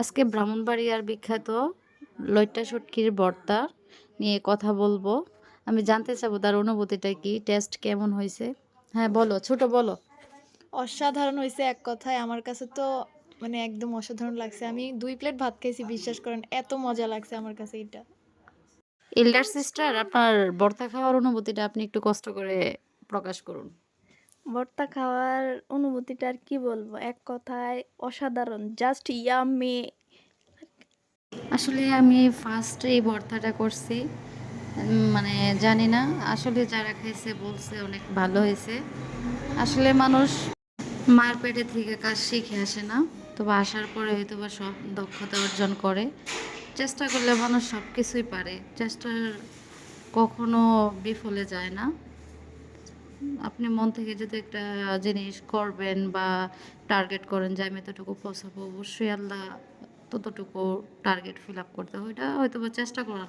আজকে ব্রাহ্মণবাড়িয়ার বিখ্যাত লইট্টা শুটকির ভর্তা নিয়ে কথা বলবো। আমি জানতে চাবো তার অনুভূতিটা কি, টেস্ট কেমন হয়েছে। হ্যাঁ বলো, ছোট বলো। অসাধারণ হইছে এক কথায়। আমার কাছে তো মানে একদম অসাধারণ লাগছে। আমি ২ প্লেট ভাত খাইছি, বিশ্বাস করেন। এত মজা লাগছে আমার কাছে এটা। এল্ডার সিস্টার, আপনার ভর্তা খাওয়ার অনুভূতিটা আপনি একটু কষ্ট করে প্রকাশ করুন। ভর্তা খাওয়ার অনুভূতিটা আর কি বলবো? এক কথায় অসাধারণ। Just yummy. আসলে আমি ফার্স্ট এই ভর্তাটা করছি। মানে জানি না, আসলে যারা খাইছে বলছে অনেক ভালো হয়েছে। আসলে মানুষ মায়ের পেটে থেকে কাজ শিখে আসে না, তবে আসার পরে হয়তো বা সব দক্ষতা অর্জন করে। চেষ্টা করলে মানুষ সব কিছুই পারে, চেষ্টার কখনো বিফলে যায় না। আপনি মন থেকে যদি একটা জিনিস করবেন বা টার্গেট করেন যে আমি এতটুকু পৌঁছাবো, অবশ্যই আল্লাহ ততটুকু টার্গেট ফিল আপ করতে হয়, এটা হয়তো বা চেষ্টা করা